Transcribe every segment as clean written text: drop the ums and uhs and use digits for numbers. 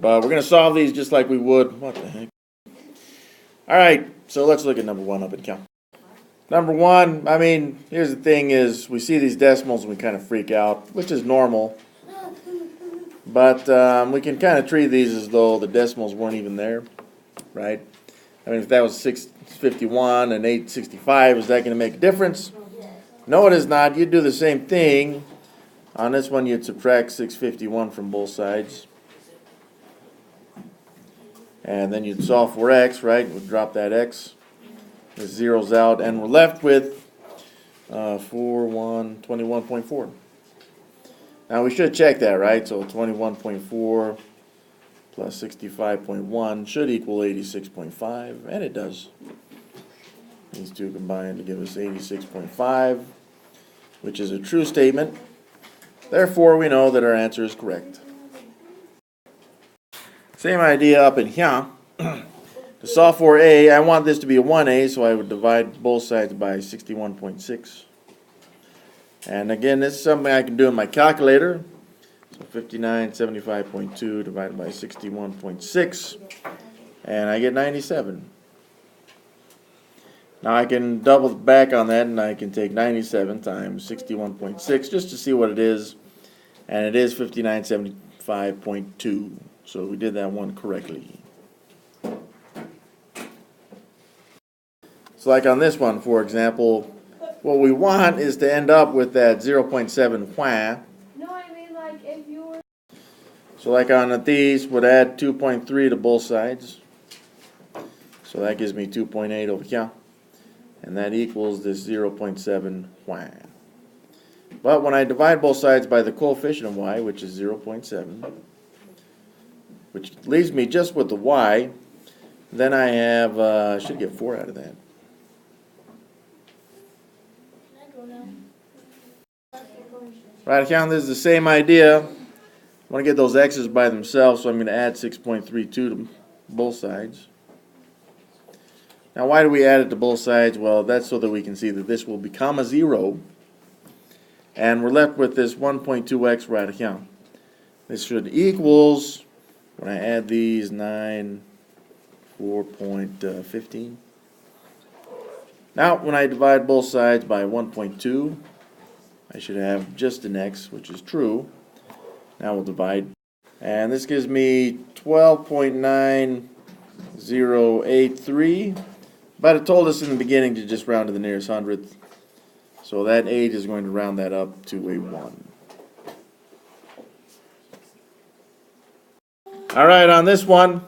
But we're going to solve these just like we would. What the heck? All right, so let's look at number one up at count. Number one, I mean, here's the thing is we see these decimals and we kind of freak out, which is normal. But we can kind of treat these as though the decimals weren't even there, right? I mean, if that was 651 and 865, is that going to make a difference? No, it is not. You'd do the same thing. On this one, you'd subtract 651 from both sides. And then you'd solve for x, right? We'd drop that x. The zeros out, and we're left with 21.4. Now, we should check that, right? So 21.4 plus 65.1 should equal 86.5, and it does. These two combine to give us 86.5, which is a true statement. Therefore, we know that our answer is correct. Same idea up in here. To solve for a, I want this to be a 1a, so I would divide both sides by 61.6. And again, this is something I can do in my calculator. So 5975.2 divided by 61.6, and I get 97. Now I can double back on that, and I can take 97 times 61.6 just to see what it is, and it is 5975.2. So we did that one correctly. So like on this one, for example, what we want is to end up with that 0.7 wha. No, I mean like if you were... So like on these, would add 2.3 to both sides. So that gives me 2.8 over here. And that equals this 0.7 wha. But when I divide both sides by the coefficient of y, which is 0.7, which leaves me just with the y, then I have, I should get 4 out of that. Right here, this is the same idea. I want to get those x's by themselves, so I'm going to add 6.32 to both sides. Now, why do we add it to both sides? Well, that's so that we can see that this will become a 0. And we're left with this 1.2x right here. This should equals, when I add these, 4.15. Now, when I divide both sides by 1.2, I should have just an x, which is true. Now we'll divide. And this gives me 12.9083. But it told us in the beginning to just round to the nearest hundredth. So that 8 is going to round that up to a 1. All right, on this one,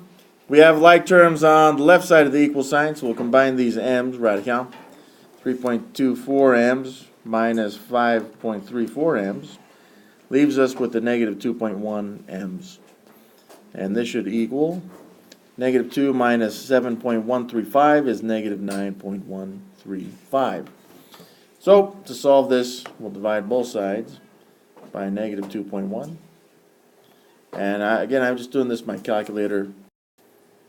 we have like terms on the left side of the equal sign. So we'll combine these m's right here. 3.24 m's minus 5.34 m's leaves us with the negative 2.1 m's. And this should equal negative 2 minus 7.135 is negative 9.135. So to solve this, we'll divide both sides by negative 2.1. And again, I'm just doing this with my calculator.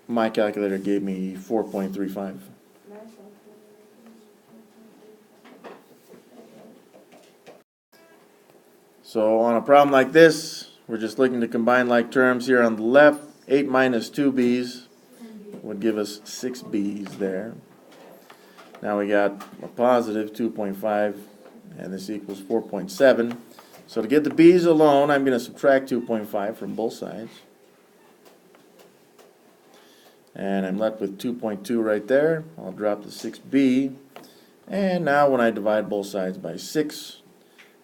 My calculator gave me 4.35. So on a problem like this, we're just looking to combine like terms here on the left. 8 minus 2b's would give us 6b's there. Now we got a positive 2.5, and this equals 4.7. So to get the b's alone, I'm going to subtract 2.5 from both sides. And I'm left with 2.2 right there. I'll drop the 6b. And now when I divide both sides by 6,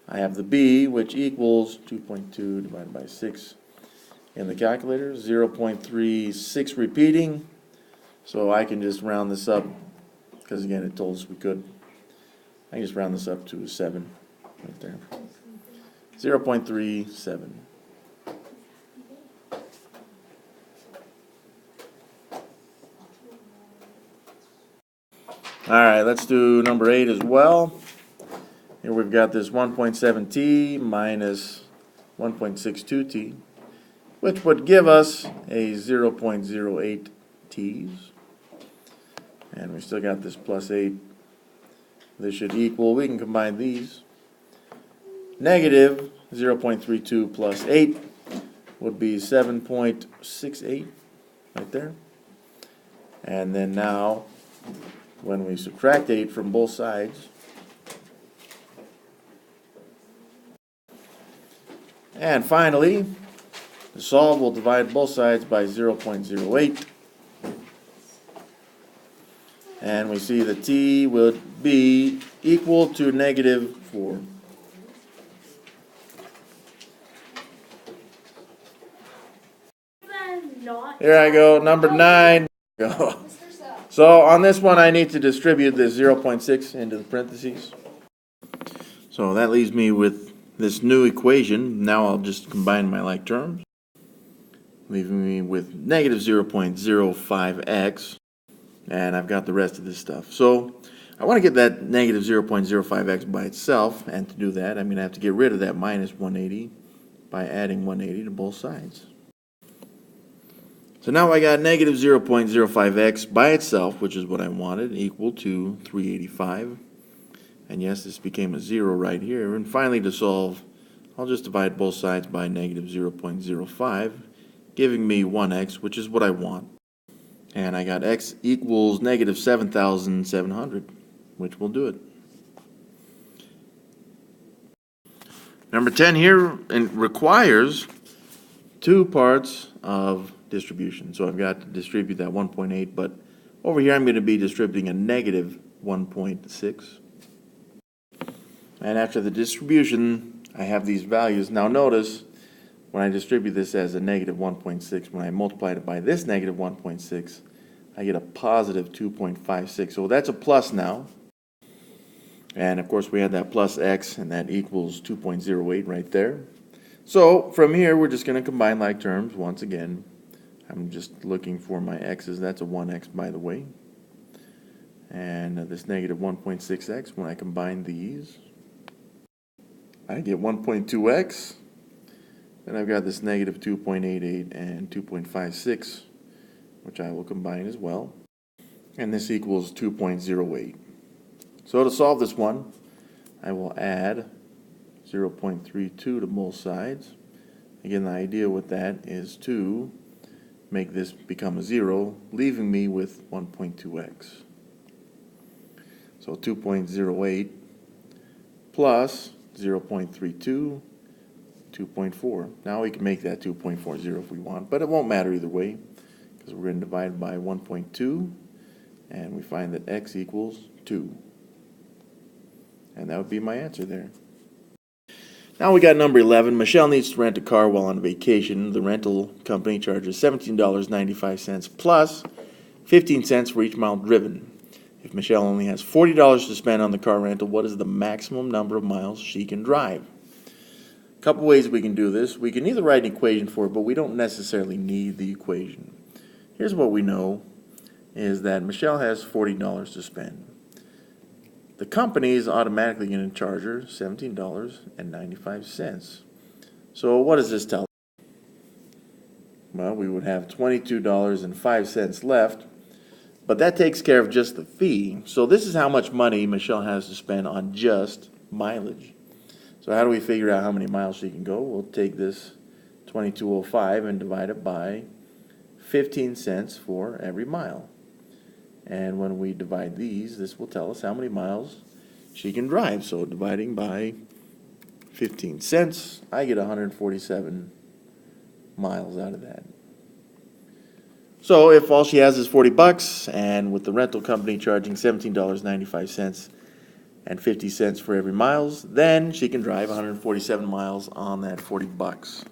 I have the b, which equals 2.2 divided by 6 in the calculator, 0.36 repeating. So I can just round this up, because again it told us we could. I can just round this up to 7 right there. 0.37. Alright, let's do number 8 as well. Here we've got this 1.7t minus 1.62t, which would give us a 0.08 t's. And we still got this plus 8. This should equal, we can combine these, negative 0.32 plus 8, would be 7.68 right there. And then now, when we subtract 8 from both sides, and finally, to solve, we'll divide both sides by 0.08. And we see that t would be equal to -4. Here I go, number 9. Go. So on this one, I need to distribute this 0.6 into the parentheses. So that leaves me with this new equation. Now I'll just combine my like terms, leaving me with -0.05x. And I've got the rest of this stuff. So I want to get that -0.05x by itself, and to do that, I'm going to have to get rid of that -180 by adding 180 to both sides. So now I got -0.05x by itself, which is what I wanted, equal to 385. And yes, this became a 0 right here. And finally, to solve, I'll just divide both sides by -0.05, giving me 1x, which is what I want. And I got x equals -7,700, which will do it. Number 10 here requires 2 parts of distribution. So I've got to distribute that 1.8, but over here I'm going to be distributing a -1.6. And after the distribution, I have these values. Now notice, when I distribute this as a -1.6, when I multiply it by this -1.6, I get a positive 2.56. So that's a plus now. And of course we had that plus x, and that equals 2.08 right there. So from here we're just going to combine like terms once again. I'm just looking for my x's. That's a 1x, by the way. And this -1.6x, when I combine these, I get 1.2x. Then I've got this -2.88 and 2.56, which I will combine as well. And this equals 2.08. So to solve this one, I will add 0.32 to both sides. Again, the idea with that is to make this become a 0, leaving me with 1.2x. So 2.08 plus 0.32, 2.4. Now we can make that 2.40 if we want, but it won't matter either way, because we're going to divide by 1.2, and we find that x equals 2. And that would be my answer there. Now we got number 11. Michelle needs to rent a car while on vacation. The rental company charges $17.95 plus 15 cents for each mile driven. If Michelle only has $40 to spend on the car rental, what is the maximum number of miles she can drive? A couple ways we can do this. We can either write an equation for it, but we don't necessarily need the equation. Here's what we know is that Michelle has $40 to spend. The company is automatically going to charge her $17.95. So what does this tell us? Well, we would have $22.05 left, but that takes care of just the fee. So this is how much money Michelle has to spend on just mileage. So how do we figure out how many miles she can go? We'll take this $22.05 and divide it by 15 cents for every mile. And when we divide these, this will tell us how many miles she can drive. So dividing by 15 cents, I get 147 miles out of that. So if all she has is $40, and with the rental company charging $17.95 and 50 cents for every miles, then she can drive 147 miles on that $40.